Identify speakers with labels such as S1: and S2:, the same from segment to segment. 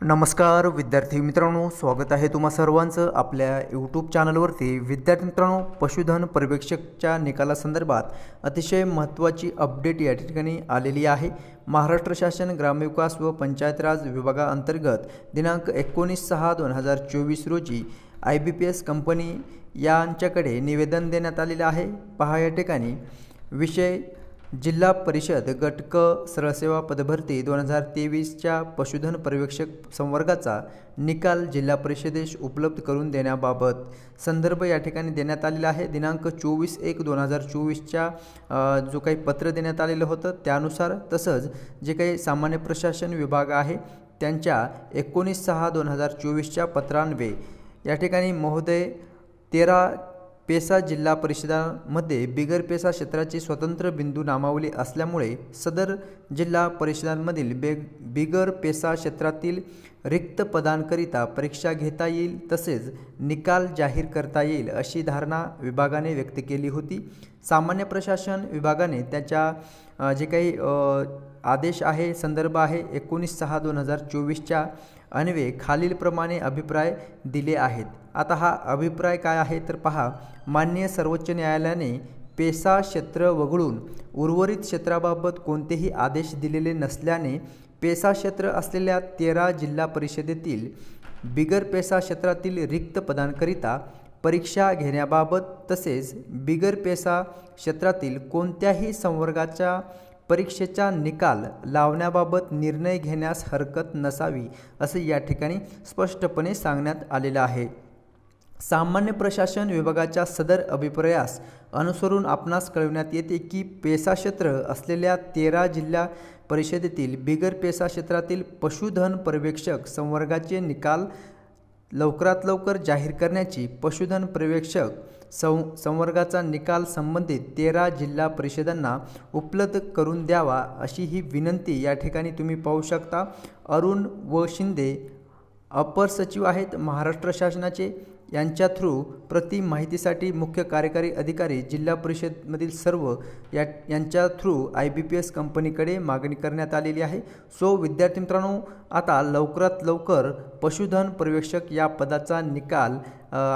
S1: नमस्कार विद्यार्थी मित्रांनो, स्वागत आहे तुम्हा सर्वांचं आपल्या यूट्यूब चॅनलवरती। विद्यार्थी मित्रांनो, पशुधन पर्यवेक्षकच्या निकालासंदर्भात अतिशय महत्त्वाची अपडेट या ठिकाणी आलेली आहे। महाराष्ट्र शासन ग्रामविकास व पंचायत राज विभागाअंतर्गत दिनांक 19/6/2024 रोजी IBPS कंपनी यांच्याकडे निवेदन देण्यात आलेले आहे। पहा या ठिकाणी विषय जिल्हा परिषद गट क सरळसेवा पदभरती 2023च्या पशुधन पर्यवेक्षक संवर्गाचा निकाल जिल्हा परिषदेस उपलब्ध करून देण्याबाबत संदर्भ या ठिकाणी देण्यात आलेला आहे। दिनांक 24/1/2024च्या जो काही पत्र देण्यात आलेलं होतं त्यानुसार, तसंच जे काही सामान्य प्रशासन विभाग आहे त्यांच्या 19/6/2024च्या पत्रान्वये या ठिकाणी महोदय 13 पेसा जिल्हा परिषदांमध्ये बिगर पेसा क्षेत्राची स्वतंत्र बिंदू नामावली असल्यामुळे सदर जिल्हा परिषदांमधील बिगर पेसा क्षेत्रातील रिक्त पदांकरिता परीक्षा घेता येईल, तसेच निकाल जाहीर करता येईल अशी धारणा विभागाने व्यक्त केली होती। सामान्य प्रशासन विभागाने त्याच्या जे काही आदेश आहे, संदर्भ आहे 19/6/2024च्या अन्वये खालीलप्रमाणे अभिप्राय दिले आहेत। आता हा अभिप्राय काय आहे तर पहा, माननीय सर्वोच्च न्यायालयाने पेसा क्षेत्र वगळून उर्वरित क्षेत्राबाबत कोणतेही आदेश दिलेले नसल्याने पेसा क्षेत्र असलेल्या 13 जिल्हा परिषदेतील बिगर पेसा क्षेत्रातील रिक्त पदांकरिता परीक्षा घेण्याबाबत, तसेच बिगर पेसा क्षेत्रातील कोणत्याही संवर्गाच्या परीक्षेचा निकाल लावण्याबाबत निर्णय घेण्यास हरकत नसावी असे या ठिकाणी स्पष्टपणे सांगण्यात आलेलं आहे। सामान्य प्रशासन विभागाच्या सदर अभिप्रायास अनुसरून आपणास कळविण्यात येते की पेसा क्षेत्र असलेल्या 13 जिल्हा परिषदेतील बिगर पेसा क्षेत्रातील पशुधन पर्यवेक्षक संवर्गाचे निकाल लवकरात लवकर जाहीर करण्याची पशुधन पर्यवेक्षक संवर्गाचा निकाल संबंधित 13 जिल्हा परिषदांना उपलब्ध करून द्यावा अशी ही विनंती या ठिकाणी तुम्ही पाहू शकता। अरुण व शिंदे अपर सचिव आहेत महाराष्ट्र शासनाचे, यांच्या थ्रू प्रति माहितीसाठी मुख्य कार्यकारी अधिकारी जिल्हा परिषदमधील सर्व यांच्या थ्रू IBPS कंपनीकडे मागणी करण्यात आलेली आहे। सो विद्यार्थी मित्रांनो, आता लवकरात लवकर पशुधन पर्यवेक्षक या पदाचा निकाल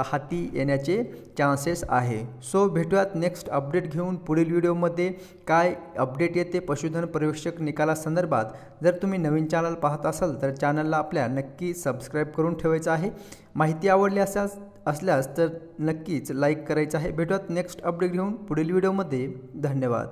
S1: हाती येण्याचे चान्सेस आहे। सो भेटूयात नेक्स्ट अपडेट घेऊन पुढील व्हिडिओमध्ये काय अपडेट येते पशुधन पर्यवेक्षक निकालासंदर्भात। जर तुम्ही नवीन चॅनल पाहत असाल तर चॅनलला आपल्या नक्की सबस्क्राईब करून ठेवायचं आहे। माहिती आवडली असल्यास तर नक्कीच लाईक करायचं आहे। भेटूयात नेक्स्ट अपडेट घेऊन पुढील व्हिडिओमध्ये। धन्यवाद।